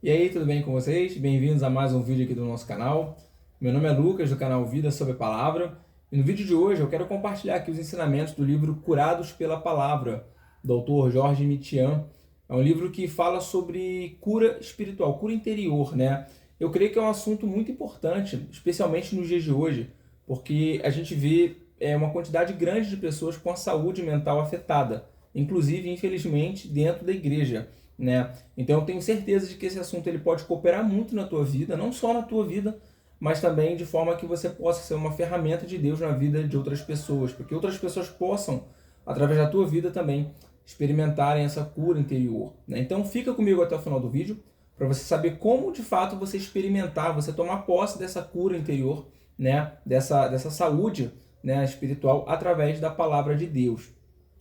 E aí, tudo bem com vocês? Bem-vindos a mais um vídeo aqui do nosso canal. Meu nome é Lucas, do canal Vida sobre a Palavra. E no vídeo de hoje eu quero compartilhar aqui os ensinamentos do livro Curados pela Palavra, do autor Jorge Mitian. É um livro que fala sobre cura espiritual, cura interior, né? Eu creio que é um assunto muito importante, especialmente nos dias de hoje, porque a gente vê uma quantidade grande de pessoas com a saúde mental afetada, inclusive, infelizmente, dentro da igreja, né? Então eu tenho certeza de que esse assunto ele pode cooperar muito na tua vida, não só na tua vida, mas também de forma que você possa ser uma ferramenta de Deus na vida de outras pessoas, porque outras pessoas possam, através da tua vida também, experimentarem essa cura interior, né? Então fica comigo até o final do vídeo, para você saber como de fato você experimentar, você tomar posse dessa cura interior, né? Dessa saúde, né, espiritual, através da palavra de Deus.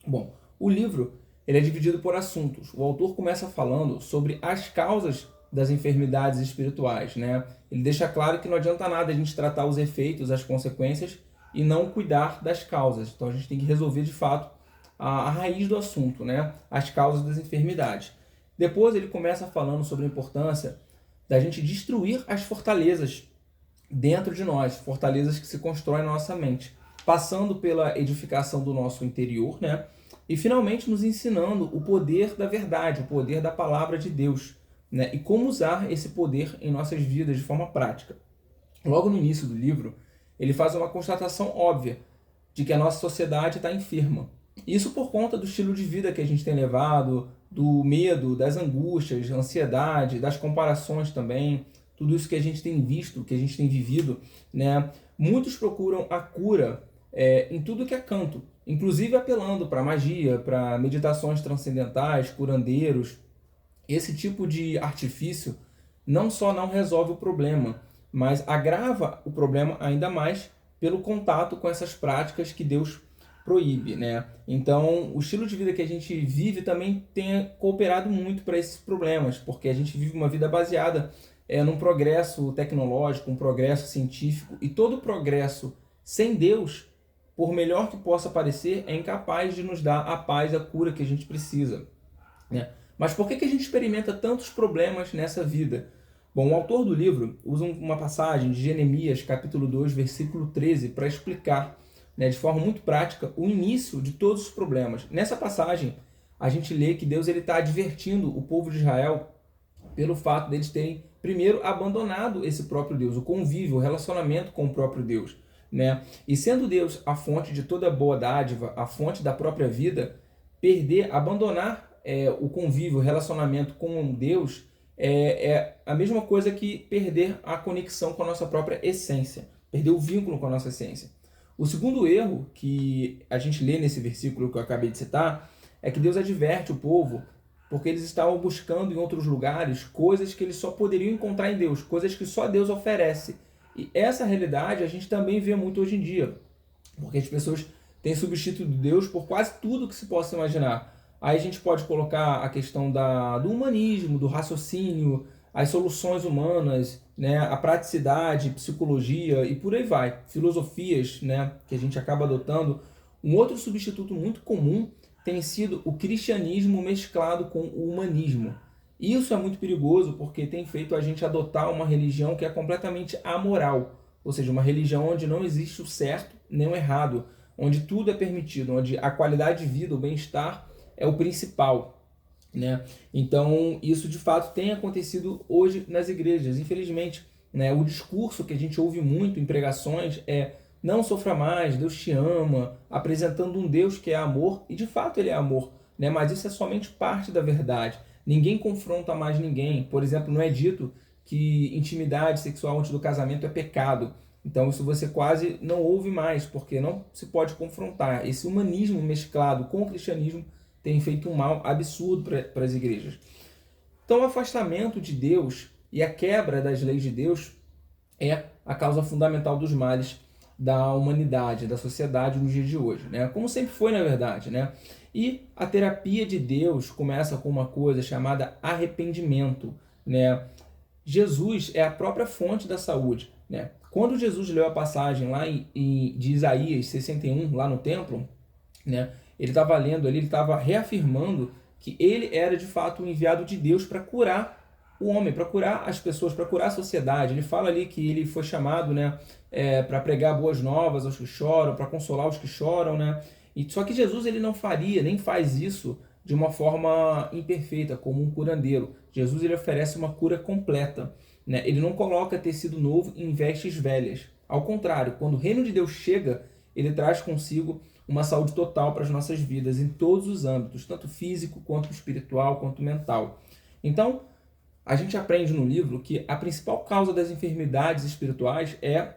Bom, o livro ele é dividido por assuntos. O autor começa falando sobre as causas das enfermidades espirituais, né? Ele deixa claro que não adianta nada a gente tratar os efeitos, as consequências e não cuidar das causas. Então a gente tem que resolver de fato a raiz do assunto, né? As causas das enfermidades. Depois ele começa falando sobre a importância da gente destruir as fortalezas dentro de nós, fortalezas que se constroem na nossa mente, passando pela edificação do nosso interior, né? E finalmente nos ensinando o poder da verdade, o poder da palavra de Deus, né? E como usar esse poder em nossas vidas de forma prática. Logo no início do livro, ele faz uma constatação óbvia de que a nossa sociedade está enferma. Isso por conta do estilo de vida que a gente tem levado, do medo, das angústias, da ansiedade, das comparações também, tudo isso que a gente tem visto, que a gente tem vivido, né? Muitos procuram a cura em tudo que é canto, inclusive apelando para magia, para meditações transcendentais, curandeiros. Esse tipo de artifício não só não resolve o problema, mas agrava o problema ainda mais pelo contato com essas práticas que Deus proíbe, né? Então, o estilo de vida que a gente vive também tem cooperado muito para esses problemas, porque a gente vive uma vida baseada num progresso tecnológico, um progresso científico, e todo progresso sem Deus, por melhor que possa parecer, é incapaz de nos dar a paz, a cura que a gente precisa, né? Mas por que a gente experimenta tantos problemas nessa vida? Bom, o autor do livro usa uma passagem de Jeremias, capítulo 2, versículo 13, para explicar, né, de forma muito prática, o início de todos os problemas. Nessa passagem, a gente lê que Deus está advertindo o povo de Israel pelo fato deles terem, primeiro, abandonado esse próprio Deus, o convívio, o relacionamento com o próprio Deus, né? E sendo Deus a fonte de toda boa dádiva, a fonte da própria vida, abandonar o convívio, o relacionamento com Deus é a mesma coisa que perder a conexão com a nossa própria essência, perder o vínculo com a nossa essência. O segundo erro que a gente lê nesse versículo que eu acabei de citar é que Deus adverte o povo porque eles estavam buscando em outros lugares coisas que eles só poderiam encontrar em Deus, coisas que só Deus oferece. E essa realidade a gente também vê muito hoje em dia, porque as pessoas têm substituído Deus por quase tudo que se possa imaginar. Aí a gente pode colocar a questão do humanismo, do raciocínio, as soluções humanas, né, a praticidade, psicologia e por aí vai. Filosofias, né, que a gente acaba adotando. Um outro substituto muito comum tem sido o cristianismo mesclado com o humanismo. Isso é muito perigoso porque tem feito a gente adotar uma religião que é completamente amoral, ou seja, uma religião onde não existe o certo nem o errado, onde tudo é permitido, onde a qualidade de vida, o bem-estar é o principal, né? Então, isso de fato tem acontecido hoje nas igrejas, infelizmente, né? O discurso que a gente ouve muito em pregações é: não sofra mais, Deus te ama, apresentando um Deus que é amor, e de fato ele é amor, né? Mas isso é somente parte da verdade. Ninguém confronta mais ninguém. Por exemplo, não é dito que intimidade sexual antes do casamento é pecado. Então isso você quase não ouve mais, porque não se pode confrontar. Esse humanismo mesclado com o cristianismo tem feito um mal absurdo para as igrejas. Então o afastamento de Deus e a quebra das leis de Deus é a causa fundamental dos males da humanidade, da sociedade nos dias de hoje, né? Como sempre foi, na verdade, né? E a terapia de Deus começa com uma coisa chamada arrependimento, né? Jesus é a própria fonte da saúde, né? Quando Jesus leu a passagem lá de Isaías 61, lá no templo, né? Ele estava lendo ali, ele estava reafirmando que ele era de fato o enviado de Deus para curar o homem, para curar as pessoas, para curar a sociedade. Ele fala ali que ele foi chamado, né, para pregar boas novas aos que choram, para consolar os que choram, né? Só que Jesus ele não faria, nem faz isso de uma forma imperfeita, como um curandeiro. Jesus ele oferece uma cura completa, né? Ele não coloca tecido novo em vestes velhas. Ao contrário, quando o reino de Deus chega, ele traz consigo uma saúde total para as nossas vidas, em todos os âmbitos, tanto físico, quanto espiritual, quanto mental. Então, a gente aprende no livro que a principal causa das enfermidades espirituais é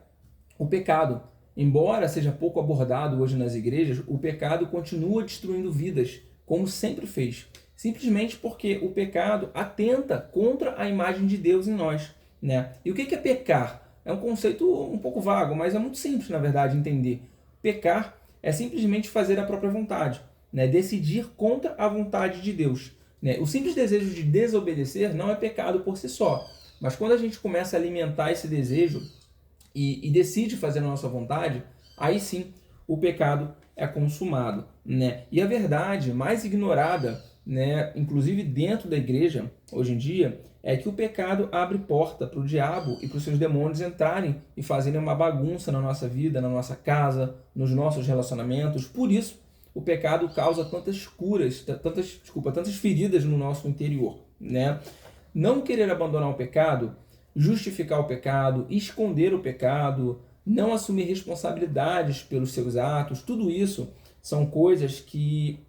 o pecado. Embora seja pouco abordado hoje nas igrejas, o pecado continua destruindo vidas, como sempre fez. Simplesmente porque o pecado atenta contra a imagem de Deus em nós, né? E o que é pecar? É um conceito um pouco vago, mas é muito simples, na verdade, entender. Pecar é simplesmente fazer a própria vontade, né? Decidir contra a vontade de Deus, né? O simples desejo de desobedecer não é pecado por si só, mas quando a gente começa a alimentar esse desejo e decide fazer a nossa vontade, aí sim o pecado é consumado, né? E a verdade mais ignorada, né, inclusive dentro da igreja, hoje em dia, é que o pecado abre porta para o diabo e para os seus demônios entrarem e fazerem uma bagunça na nossa vida, na nossa casa, nos nossos relacionamentos. Por isso, o pecado causa tantas feridas no nosso interior, né? Não querer abandonar o pecado, justificar o pecado, esconder o pecado, não assumir responsabilidades pelos seus atos, tudo isso são coisas que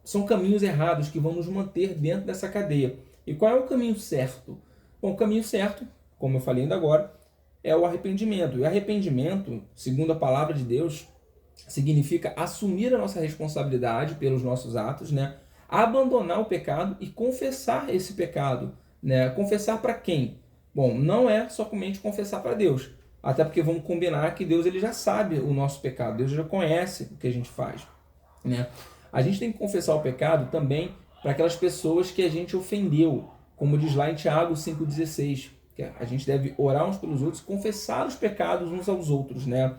são caminhos errados que vão nos manter dentro dessa cadeia. E qual é o caminho certo? Bom, o caminho certo, como eu falei ainda agora, é o arrependimento. E arrependimento, segundo a palavra de Deus, significa assumir a nossa responsabilidade pelos nossos atos, né? Abandonar o pecado e confessar esse pecado, né? Confessar para quem? Bom, não é somente confessar para Deus, até porque vamos combinar que Deus ele já sabe o nosso pecado, Deus já conhece o que a gente faz, né? A gente tem que confessar o pecado também para aquelas pessoas que a gente ofendeu, como diz lá em Tiago 5,16, que a gente deve orar uns pelos outros, confessar os pecados uns aos outros, né?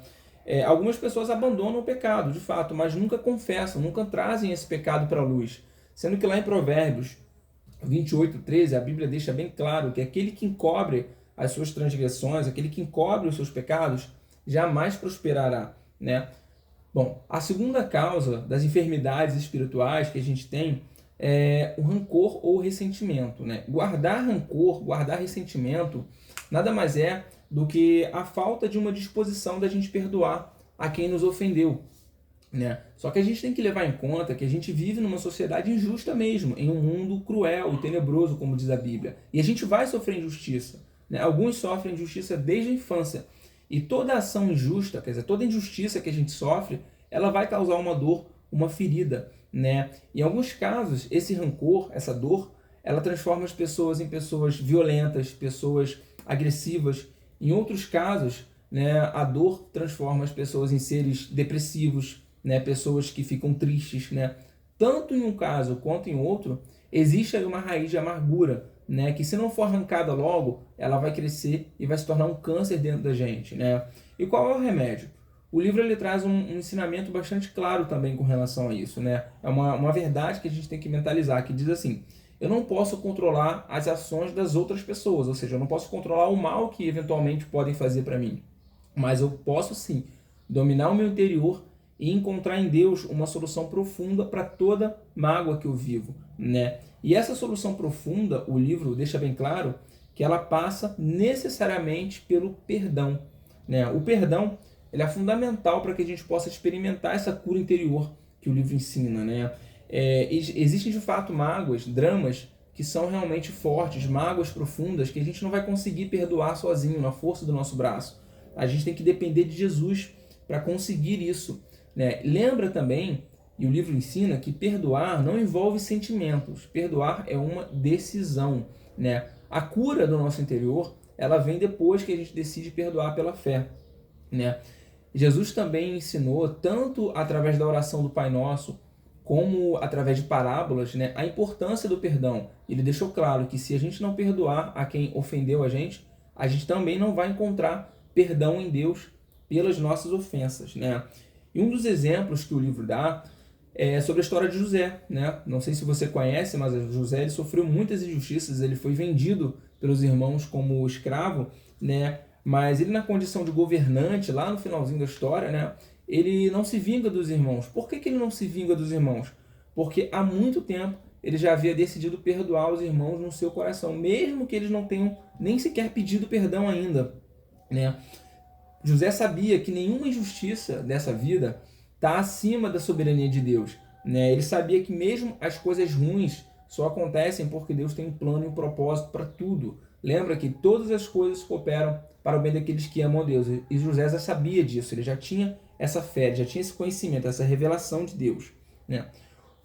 Algumas pessoas abandonam o pecado, de fato, mas nunca confessam, nunca trazem esse pecado para a luz, sendo que lá em Provérbios 28:13, a Bíblia deixa bem claro que aquele que encobre as suas transgressões, aquele que encobre os seus pecados, jamais prosperará, né? Bom, a segunda causa das enfermidades espirituais que a gente tem é o rancor ou ressentimento, né? Guardar rancor, guardar ressentimento, nada mais é do que a falta de uma disposição da gente perdoar a quem nos ofendeu, né? Só que a gente tem que levar em conta que a gente vive numa sociedade injusta mesmo, em um mundo cruel e tenebroso, como diz a Bíblia. E a gente vai sofrer injustiça, né? Alguns sofrem injustiça desde a infância. E toda ação injusta, quer dizer, toda injustiça que a gente sofre, ela vai causar uma dor, uma ferida, né? Em alguns casos, esse rancor, essa dor, ela transforma as pessoas em pessoas violentas, pessoas agressivas. Em outros casos, né, a dor transforma as pessoas em seres depressivos, né, pessoas que ficam tristes, né? Tanto em um caso quanto em outro, existe aí uma raiz de amargura, né, que se não for arrancada logo, ela vai crescer e vai se tornar um câncer dentro da gente, né? E qual é o remédio? O livro ele traz um ensinamento bastante claro também com relação a isso, né? É uma verdade que a gente tem que mentalizar, que diz assim: eu não posso controlar as ações das outras pessoas, ou seja, eu não posso controlar o mal que eventualmente podem fazer para mim, mas eu posso sim dominar o meu interior e encontrar em Deus uma solução profunda para toda mágoa que eu vivo, né? E essa solução profunda, o livro deixa bem claro que ela passa necessariamente pelo perdão, né? O perdão ele é fundamental para que a gente possa experimentar essa cura interior que o livro ensina, né? Existem de fato mágoas, dramas que são realmente fortes, mágoas profundas que a gente não vai conseguir perdoar sozinho, na força do nosso braço. A gente tem que depender de Jesus para conseguir isso, né? Lembra também, e o livro ensina, que perdoar não envolve sentimentos, perdoar é uma decisão, né? A cura do nosso interior, ela vem depois que a gente decide perdoar pela fé, né? Jesus também ensinou, tanto através da oração do Pai Nosso, como através de parábolas, né, a importância do perdão. Ele deixou claro que se a gente não perdoar a quem ofendeu a gente também não vai encontrar perdão em Deus pelas nossas ofensas, né? E um dos exemplos que o livro dá sobre a história de José, né? Não sei se você conhece, mas José ele sofreu muitas injustiças, ele foi vendido pelos irmãos como escravo, né? Mas ele, na condição de governante, lá no finalzinho da história, né? Ele não se vinga dos irmãos. Por que ele não se vinga dos irmãos? Porque há muito tempo ele já havia decidido perdoar os irmãos no seu coração, mesmo que eles não tenham nem sequer pedido perdão ainda, né? José sabia que nenhuma injustiça dessa vida está acima da soberania de Deus, né? Ele sabia que mesmo as coisas ruins só acontecem porque Deus tem um plano e um propósito para tudo. Lembra que todas as coisas cooperam para o bem daqueles que amam a Deus. E José já sabia disso, ele já tinha essa fé, já tinha esse conhecimento, essa revelação de Deus, né?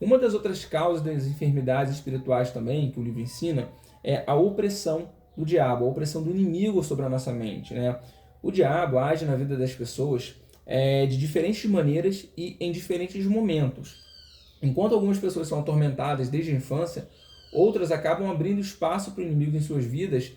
Uma das outras causas das enfermidades espirituais também, que o livro ensina, é a opressão do diabo, a opressão do inimigo sobre a nossa mente, né? O diabo age na vida das pessoas de diferentes maneiras e em diferentes momentos. Enquanto algumas pessoas são atormentadas desde a infância, outras acabam abrindo espaço para o inimigo em suas vidas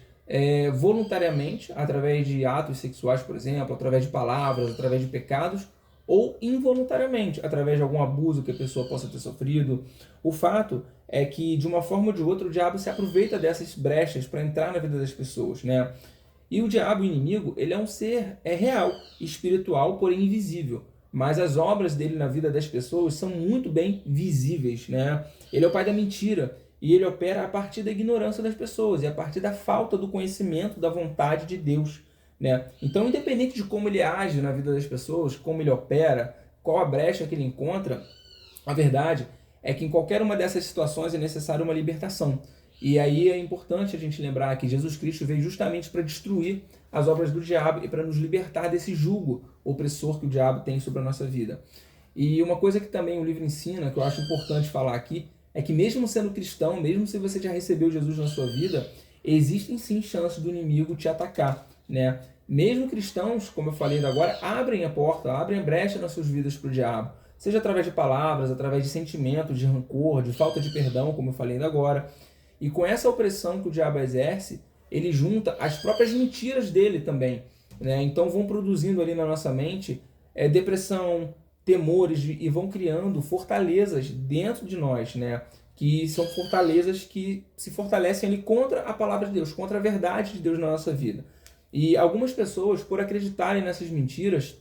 voluntariamente, através de atos sexuais, por exemplo, através de palavras, através de pecados, ou involuntariamente, através de algum abuso que a pessoa possa ter sofrido. O fato é que, de uma forma ou de outra, o diabo se aproveita dessas brechas para entrar na vida das pessoas, né? E o diabo, o inimigo, ele é um ser real, espiritual, porém invisível. Mas as obras dele na vida das pessoas são muito bem visíveis, né? Ele é o pai da mentira e ele opera a partir da ignorância das pessoas e a partir da falta do conhecimento da vontade de Deus, né? Então, independente de como ele age na vida das pessoas, como ele opera, qual a brecha que ele encontra, a verdade é que em qualquer uma dessas situações é necessária uma libertação. E aí é importante a gente lembrar que Jesus Cristo veio justamente para destruir as obras do diabo e para nos libertar desse jugo opressor que o diabo tem sobre a nossa vida. E uma coisa que também o livro ensina, que eu acho importante falar aqui, é que mesmo sendo cristão, mesmo se você já recebeu Jesus na sua vida, existem sim chances do inimigo te atacar, né? Mesmo cristãos, como eu falei ainda agora, abrem a porta, abrem a brecha nas suas vidas para o diabo. Seja através de palavras, através de sentimentos, de rancor, de falta de perdão, como eu falei ainda agora. E com essa opressão que o diabo exerce, ele junta as próprias mentiras dele também, né? Então vão produzindo ali na nossa mente depressão, temores e vão criando fortalezas dentro de nós, né? Que são fortalezas que se fortalecem ali contra a palavra de Deus, contra a verdade de Deus na nossa vida. E algumas pessoas, por acreditarem nessas mentiras,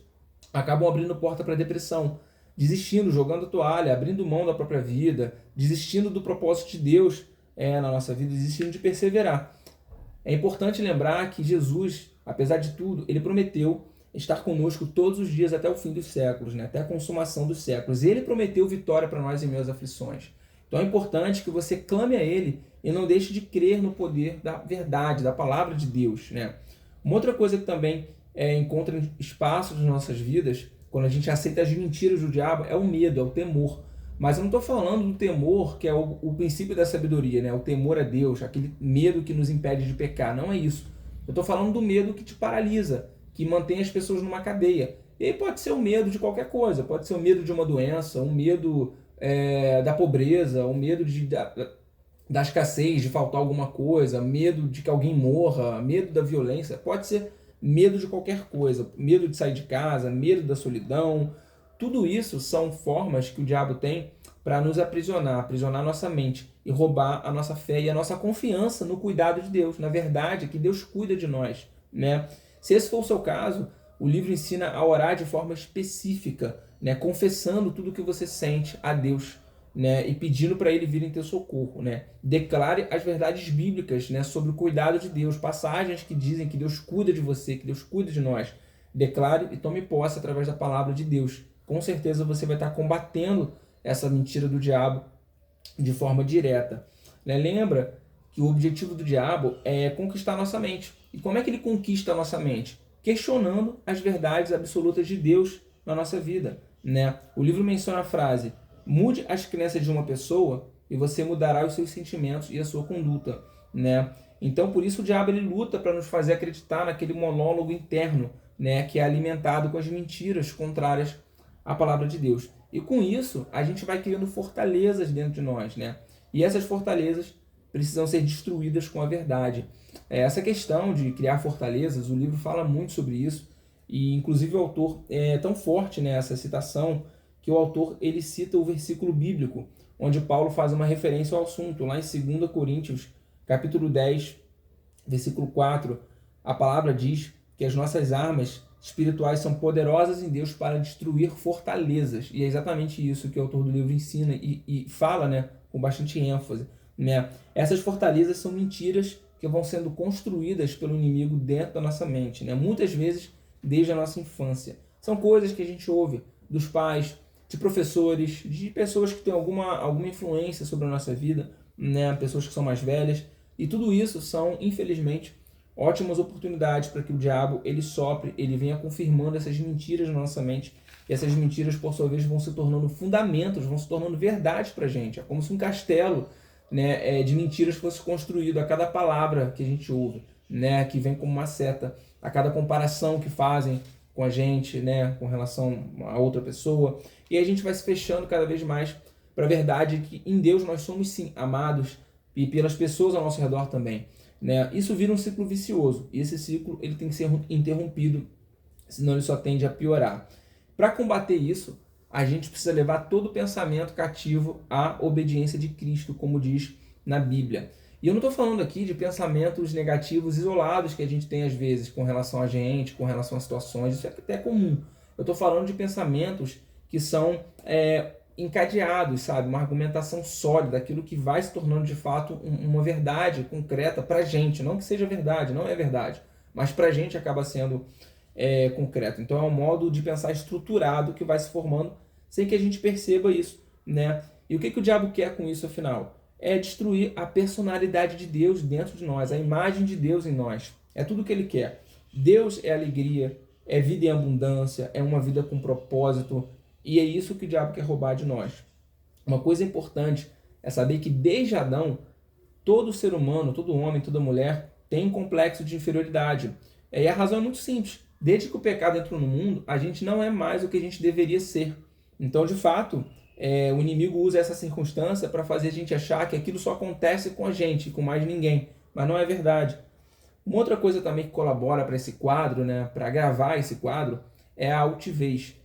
acabam abrindo porta para depressão, desistindo, jogando a toalha, abrindo mão da própria vida, desistindo do propósito de Deus na nossa vida, desistindo de perseverar. É importante lembrar que Jesus, apesar de tudo, ele prometeu estar conosco todos os dias até o fim dos séculos, né? Até a consumação dos séculos. Ele prometeu vitória para nós em meio às aflições. Então é importante que você clame a Ele e não deixe de crer no poder da verdade, da palavra de Deus, né? Uma outra coisa que também encontra espaço nas nossas vidas, quando a gente aceita as mentiras do diabo, é o medo, é o temor. Mas eu não estou falando do temor que é o princípio da sabedoria, né? O temor a Deus, aquele medo que nos impede de pecar. Não é isso. Eu estou falando do medo que te paralisa, que mantém as pessoas numa cadeia. E aí pode ser o medo de qualquer coisa, pode ser o medo de uma doença, um medo da pobreza, um medo da escassez, de faltar alguma coisa, medo de que alguém morra, medo da violência, pode ser medo de qualquer coisa, medo de sair de casa, medo da solidão. Tudo isso são formas que o diabo tem para nos aprisionar nossa mente e roubar a nossa fé e a nossa confiança no cuidado de Deus. Na verdade, é que Deus cuida de nós, né? Se esse for o seu caso, o livro ensina a orar de forma específica, né? Confessando tudo o que você sente a Deus, né? E pedindo para Ele vir em teu socorro, né? Declare as verdades bíblicas, né? Sobre o cuidado de Deus, passagens que dizem que Deus cuida de você, que Deus cuida de nós. Declare e tome posse através da palavra de Deus. Com certeza você vai estar combatendo essa mentira do diabo de forma direta, né? Lembra que o objetivo do diabo é conquistar a nossa mente. E como é que ele conquista a nossa mente? Questionando as verdades absolutas de Deus na nossa vida, né? O livro menciona a frase: mude as crenças de uma pessoa e você mudará os seus sentimentos e a sua conduta, né? Então, por isso o diabo ele luta para nos fazer acreditar naquele monólogo interno, né, que é alimentado com as mentiras contrárias à palavra de Deus. E com isso, a gente vai criando fortalezas dentro de nós, né? E essas fortalezas precisam ser destruídas com a verdade. Essa questão de criar fortalezas, o livro fala muito sobre isso, e inclusive o autor é tão forte nessa citação que o autor ele cita o versículo bíblico, onde Paulo faz uma referência ao assunto, lá em 2 Coríntios, capítulo 10, versículo 4, a palavra diz que as nossas armas espirituais são poderosas em Deus para destruir fortalezas. E é exatamente isso que o autor do livro ensina e fala, né, com bastante ênfase. Né? Essas fortalezas são mentiras que vão sendo construídas pelo inimigo dentro da nossa mente, né? Muitas vezes desde a nossa infância. São coisas que a gente ouve dos pais, de professores, de pessoas que têm alguma influência sobre a nossa vida, né? Pessoas que são mais velhas. E tudo isso são, infelizmente, ótimas oportunidades para que o diabo ele sopre, ele venha confirmando essas mentiras na nossa mente. E essas mentiras, por sua vez, vão se tornando fundamentos, vão se tornando verdades para a gente. É como se um castelo, né, de mentiras fosse construído a cada palavra que a gente ouve, né, que vem como uma seta, a cada comparação que fazem com a gente, né, com relação a outra pessoa. E aí a gente vai se fechando cada vez mais para a verdade que em Deus nós somos sim amados e pelas pessoas ao nosso redor também. Né? Isso vira um ciclo vicioso e esse ciclo ele tem que ser interrompido, senão ele só tende a piorar. Para combater isso, a gente precisa levar todo o pensamento cativo à obediência de Cristo, como diz na Bíblia. E eu não estou falando aqui de pensamentos negativos isolados que a gente tem às vezes com relação a gente, com relação a situações, isso é até comum. Eu estou falando de pensamentos que são encadeados, sabe? Uma argumentação sólida, aquilo que vai se tornando de fato uma verdade concreta para a gente. Não que seja verdade, não é verdade, mas para a gente acaba sendo concreto. Então é um modo de pensar estruturado que vai se formando sem que a gente perceba isso, né? E o que o diabo quer com isso, afinal? É destruir a personalidade de Deus dentro de nós, a imagem de Deus em nós. É tudo o que ele quer. Deus é alegria, é vida em abundância, é uma vida com propósito, e é isso que o diabo quer roubar de nós. Uma coisa importante é saber que desde Adão, todo ser humano, todo homem, toda mulher tem um complexo de inferioridade. E a razão é muito simples. Desde que o pecado entrou no mundo, a gente não é mais o que a gente deveria ser. Então, de fato, o inimigo usa essa circunstância para fazer a gente achar que aquilo só acontece com a gente, com mais ninguém. Mas não é verdade. Uma outra coisa também que colabora para esse quadro, né, para gravar esse quadro, é a altivez.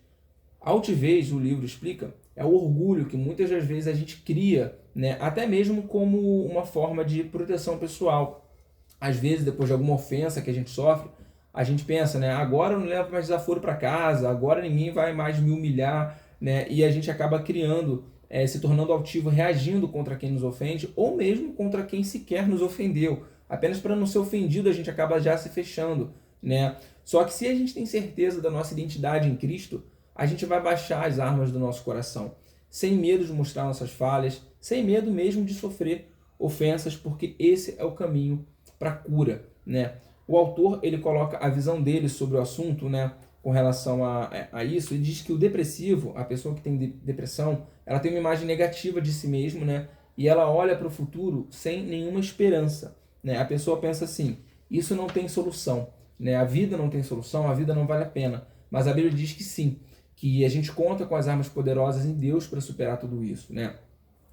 A altivez, o livro explica, é o orgulho que muitas das vezes a gente cria, né, até mesmo como uma forma de proteção pessoal. Às vezes, depois de alguma ofensa que a gente sofre, a gente pensa, né, agora eu não levo mais desaforo para casa, agora ninguém vai mais me humilhar, né, e a gente acaba criando, se tornando altivo, reagindo contra quem nos ofende, ou mesmo contra quem sequer nos ofendeu. Apenas para não ser ofendido, a gente acaba já se fechando, né? Só que se a gente tem certeza da nossa identidade em Cristo, a gente vai baixar as armas do nosso coração, sem medo de mostrar nossas falhas, sem medo mesmo de sofrer ofensas, porque esse é o caminho para a cura, né? O autor ele coloca a visão dele sobre o assunto, né, com relação a isso, e diz que o depressivo, a pessoa que tem depressão, ela tem uma imagem negativa de si mesmo, né, e ela olha para o futuro sem nenhuma esperança, né? A pessoa pensa assim, isso não tem solução, né? A vida não tem solução, a vida não vale a pena. Mas a Bíblia diz que sim, que a gente conta com as armas poderosas em Deus para superar tudo isso, né?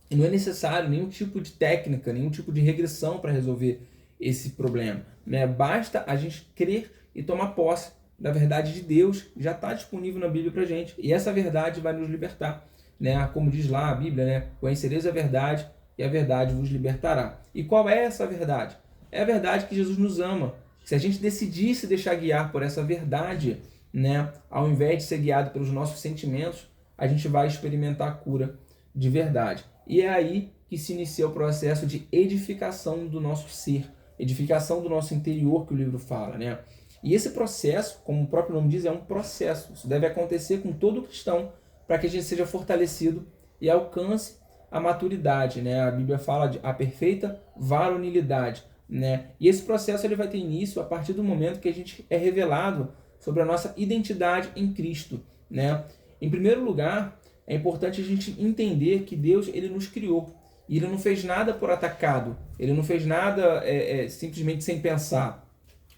E não é necessário nenhum tipo de técnica, nenhum tipo de regressão para resolver esse problema, né? Basta a gente crer e tomar posse da verdade de Deus, já está disponível na Bíblia para a gente, e essa verdade vai nos libertar, né? Como diz lá a Bíblia, né? Conhecereis a verdade e a verdade vos libertará. E qual é essa verdade? É a verdade que Jesus nos ama. Se a gente decidir se deixar guiar por essa verdade, né, ao invés de ser guiado pelos nossos sentimentos, a gente vai experimentar a cura de verdade. E é aí que se inicia o processo de edificação do nosso ser, edificação do nosso interior que o livro fala, né? E esse processo, como o próprio nome diz, é um processo. Isso deve acontecer com todo cristão para que a gente seja fortalecido e alcance a maturidade, né? A Bíblia fala de a perfeita varonilidade, né? E esse processo ele vai ter início a partir do momento que a gente é revelado sobre a nossa identidade em Cristo, né? Em primeiro lugar, é importante a gente entender que Deus ele nos criou e ele não fez nada por atacado, ele não fez nada simplesmente sem pensar.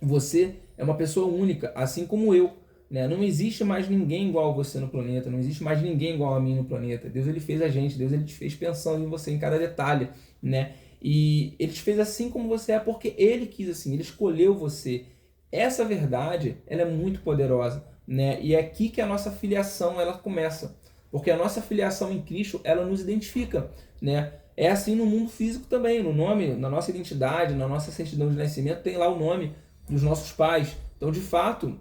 Você é uma pessoa única, assim como eu, né? Não existe mais ninguém igual a você no planeta, não existe mais ninguém igual a mim no planeta. Deus ele fez a gente, Deus ele te fez pensando em você em cada detalhe, né? E ele te fez assim como você é porque ele quis assim, ele escolheu você. Essa verdade, ela é muito poderosa, né? E é aqui que a nossa filiação ela começa. porque a nossa filiação em Cristo, ela nos identifica, né? É assim no mundo físico também, no nome, na nossa identidade, na nossa certidão de nascimento, tem lá o nome dos nossos pais. Então, de fato,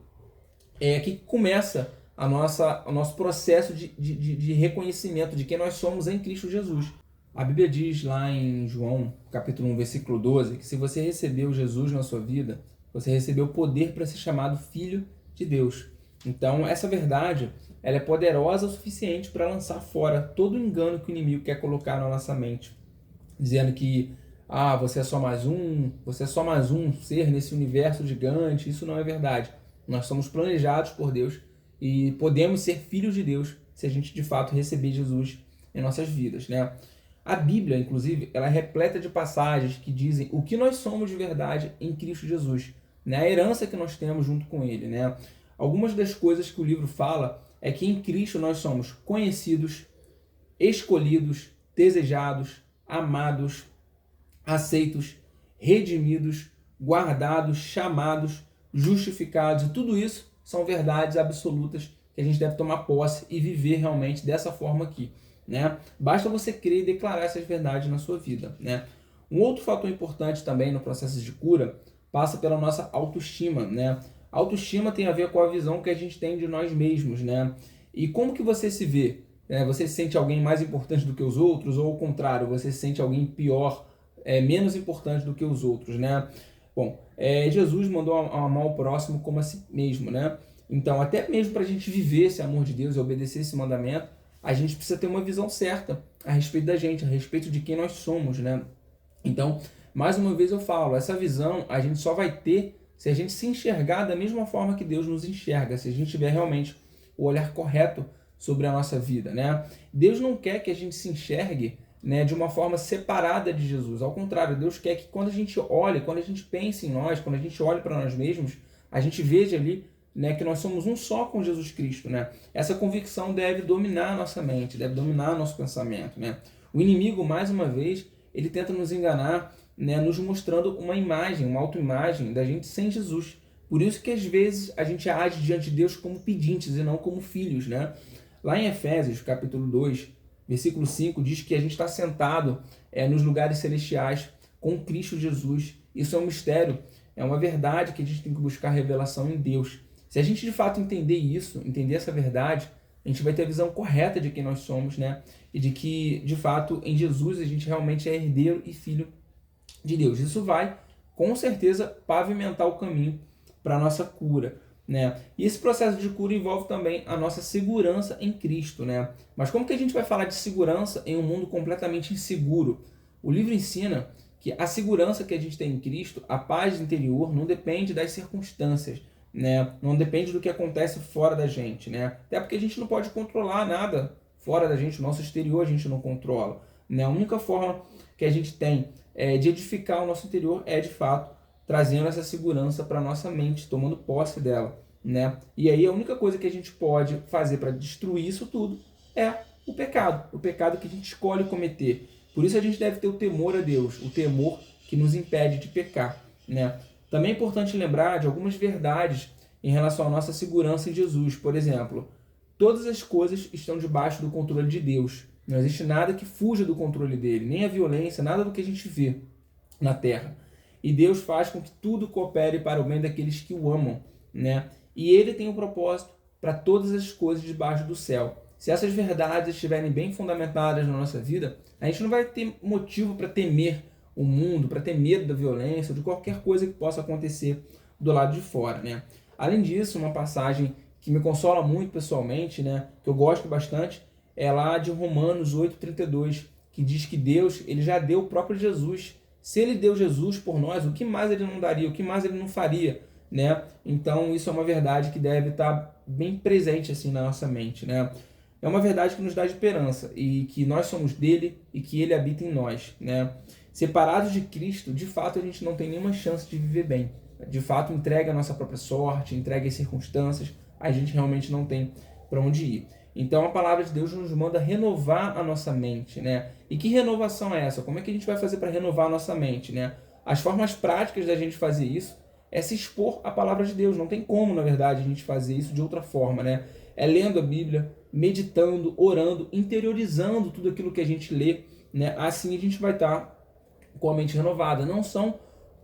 é aqui que começa o nosso processo de reconhecimento de quem nós somos em Cristo Jesus. A Bíblia diz lá em João, capítulo 1, versículo 12, que se você recebeu Jesus na sua vida, você recebeu poder para ser chamado filho de Deus. Então, essa verdade, ela é poderosa o suficiente para lançar fora todo o engano que o inimigo quer colocar na nossa mente, dizendo que você é só mais um ser nesse universo gigante. Isso não é verdade. Nós somos planejados por Deus e podemos ser filhos de Deus se a gente de fato receber Jesus em nossas vidas, né? A Bíblia, inclusive, ela é repleta de passagens que dizem o que nós somos de verdade em Cristo Jesus, né? A herança que nós temos junto com Ele, né? Algumas das coisas que o livro fala é que em Cristo nós somos conhecidos, escolhidos, desejados, amados, aceitos, redimidos, guardados, chamados, justificados, e tudo isso são verdades absolutas que a gente deve tomar posse e viver realmente dessa forma aqui, né? Basta você crer e declarar essas verdades na sua vida, né? Um outro fator importante também no processo de cura passa pela nossa autoestima, né? A autoestima tem a ver com a visão que a gente tem de nós mesmos, né? E como que você se vê? Você se sente alguém mais importante do que os outros, ou ao contrário, você se sente alguém pior, menos importante do que os outros, né? Bom, Jesus mandou amar o próximo como a si mesmo, né? Então, até mesmo para a gente viver esse amor de Deus e obedecer esse mandamento, a gente precisa ter uma visão certa a respeito da gente, a respeito de quem nós somos, né? Então, mais uma vez eu falo, essa visão a gente só vai ter se a gente se enxergar da mesma forma que Deus nos enxerga, se a gente tiver realmente o olhar correto sobre a nossa vida, né? Deus não quer que a gente se enxergue, né, de uma forma separada de Jesus. Ao contrário, Deus quer que quando a gente olhe, quando a gente pense em nós, quando a gente olhe para nós mesmos, a gente veja ali, né, que nós somos um só com Jesus Cristo, né? Essa convicção deve dominar a nossa mente, deve dominar nosso pensamento, né? O inimigo, mais uma vez, ele tenta nos enganar, né, nos mostrando uma imagem, uma autoimagem da gente sem Jesus. Por isso que às vezes a gente age diante de Deus como pedintes e não como filhos, né? Lá em Efésios, capítulo 2, versículo 5, diz que a gente está sentado nos lugares celestiais com Cristo Jesus. Isso é um mistério, é uma verdade que a gente tem que buscar revelação em Deus. Se a gente de fato entender isso, entender essa verdade, a gente vai ter a visão correta de quem nós somos, né? E de que, de fato, em Jesus a gente realmente é herdeiro e filho de Deus. Isso vai, com certeza, pavimentar o caminho para a nossa cura, né? E esse processo de cura envolve também a nossa segurança em Cristo, né? Mas como que a gente vai falar de segurança em um mundo completamente inseguro? O livro ensina que a segurança que a gente tem em Cristo, a paz interior, não depende das circunstâncias, né? Não depende do que acontece fora da gente, né? Até porque a gente não pode controlar nada fora da gente, o nosso exterior a gente não controla, né? A única forma que a gente tem de edificar o nosso interior é, de fato, trazendo essa segurança para a nossa mente, tomando posse dela, né? E aí a única coisa que a gente pode fazer para destruir isso tudo é o pecado que a gente escolhe cometer. Por isso a gente deve ter o temor a Deus, o temor que nos impede de pecar, né? Também é importante lembrar de algumas verdades em relação à nossa segurança em Jesus. Por exemplo, todas as coisas estão debaixo do controle de Deus. Não existe nada que fuja do controle dele, nem a violência, nada do que a gente vê na Terra. E Deus faz com que tudo coopere para o bem daqueles que o amam, né? E Ele tem um propósito para todas as coisas debaixo do céu. Se essas verdades estiverem bem fundamentadas na nossa vida, a gente não vai ter motivo para temer o mundo, para ter medo da violência ou de qualquer coisa que possa acontecer do lado de fora, né? Além disso, uma passagem que me consola muito pessoalmente, né, que eu gosto bastante, é lá de Romanos 8,32, que diz que Deus, ele já deu o próprio Jesus. Se ele deu Jesus por nós, o que mais ele não daria? O que mais ele não faria, né? Então, isso é uma verdade que deve estar bem presente assim na nossa mente, né? É uma verdade que nos dá esperança e que nós somos dele e que ele habita em nós, né? Separados de Cristo, de fato, a gente não tem nenhuma chance de viver bem. De fato, entrega a nossa própria sorte, entrega as circunstâncias, a gente realmente não tem para onde ir. Então a palavra de Deus nos manda renovar a nossa mente, né? E que renovação é essa? Como é que a gente vai fazer para renovar a nossa mente, né? As formas práticas da gente fazer isso é se expor à palavra de Deus. Não tem como, na verdade, a gente fazer isso de outra forma, né? é lendo a Bíblia, meditando, orando, interiorizando tudo aquilo que a gente lê, né? Assim a gente vai estar com a mente renovada. Não são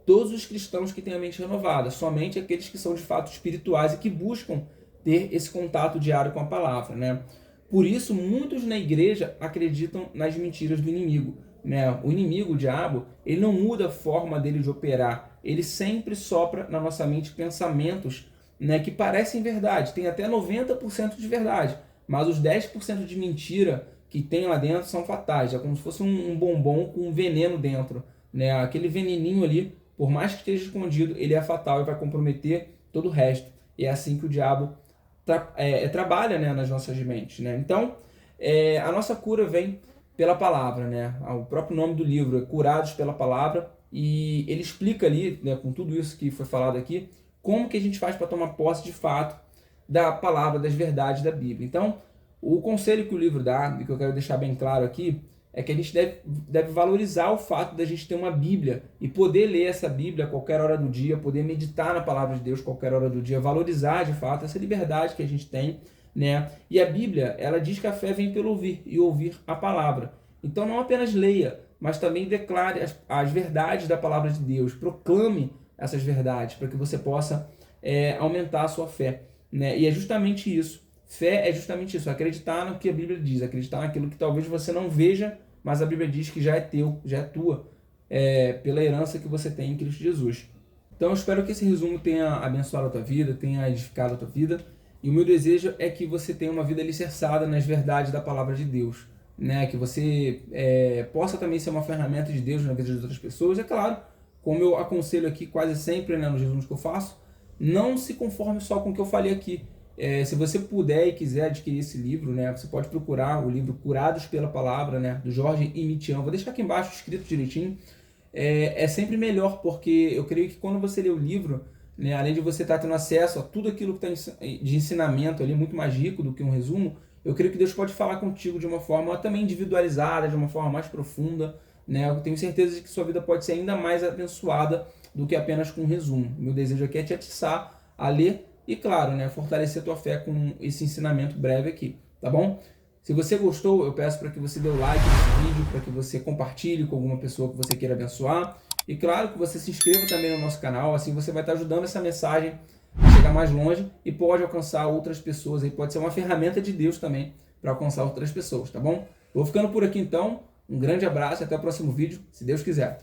todos os cristãos que têm a mente renovada, somente aqueles que são de fato espirituais e que buscam ter esse contato diário com a palavra, né? Por isso, muitos na igreja acreditam nas mentiras do inimigo, né? O inimigo, o diabo, ele não muda a forma dele de operar, ele sempre sopra na nossa mente pensamentos, né, que parecem verdade, tem até 90% de verdade, mas os 10% de mentira que tem lá dentro são fatais, é como se fosse um bombom com um veneno dentro, né? Aquele veneninho ali, por mais que esteja escondido, ele é fatal e vai comprometer todo o resto. E é assim que o diabo trabalha, né, nas nossas mentes, né? Então, a nossa cura vem pela palavra, né? O próprio nome do livro é Curados pela Palavra, e ele explica ali, né, com tudo isso que foi falado aqui, como que a gente faz para tomar posse de fato da palavra, das verdades da Bíblia. Então, o conselho que o livro dá, e que eu quero deixar bem claro aqui, é que a gente deve valorizar o fato da gente ter uma Bíblia e poder ler essa Bíblia a qualquer hora do dia, poder meditar na palavra de Deus a qualquer hora do dia, valorizar de fato essa liberdade que a gente tem, né? E a Bíblia, ela diz que a fé vem pelo ouvir e ouvir a palavra. Então não apenas leia, mas também declare as verdades da palavra de Deus, proclame essas verdades para que você possa aumentar a sua fé, né? E é justamente isso. Fé é justamente isso, acreditar no que a Bíblia diz, acreditar naquilo que talvez você não veja, mas a Bíblia diz que já é teu, já é tua, pela herança que você tem em Cristo Jesus. Então eu espero que esse resumo tenha abençoado a tua vida, tenha edificado a tua vida, e o meu desejo é que você tenha uma vida alicerçada nas verdades da palavra de Deus, né? Que você possa também ser uma ferramenta de Deus na vida das outras pessoas. É claro, como eu aconselho aqui quase sempre, né, nos resumos que eu faço, não se conforme só com o que eu falei aqui. Se você puder e quiser adquirir esse livro, né, você pode procurar o livro Curados pela Palavra, né, do Jorge Emitian. Vou deixar aqui embaixo escrito direitinho. É sempre melhor, porque eu creio que quando você lê o livro, né, além de você estar tendo acesso a tudo aquilo que tem de ensinamento ali, muito mais rico do que um resumo, eu creio que Deus pode falar contigo de uma forma também individualizada, de uma forma mais profunda, né? Eu tenho certeza de que sua vida pode ser ainda mais abençoada do que apenas com um resumo. Meu desejo aqui é te atiçar a ler e, claro, né, fortalecer a tua fé com esse ensinamento breve aqui, tá bom? Se você gostou, eu peço para que você dê o like nesse vídeo, para que você compartilhe com alguma pessoa que você queira abençoar. E claro que você se inscreva também no nosso canal, assim você vai estar ajudando essa mensagem a chegar mais longe e pode alcançar outras pessoas. Aí pode ser uma ferramenta de Deus também para alcançar outras pessoas, tá bom? Vou ficando por aqui então, um grande abraço e até o próximo vídeo, se Deus quiser.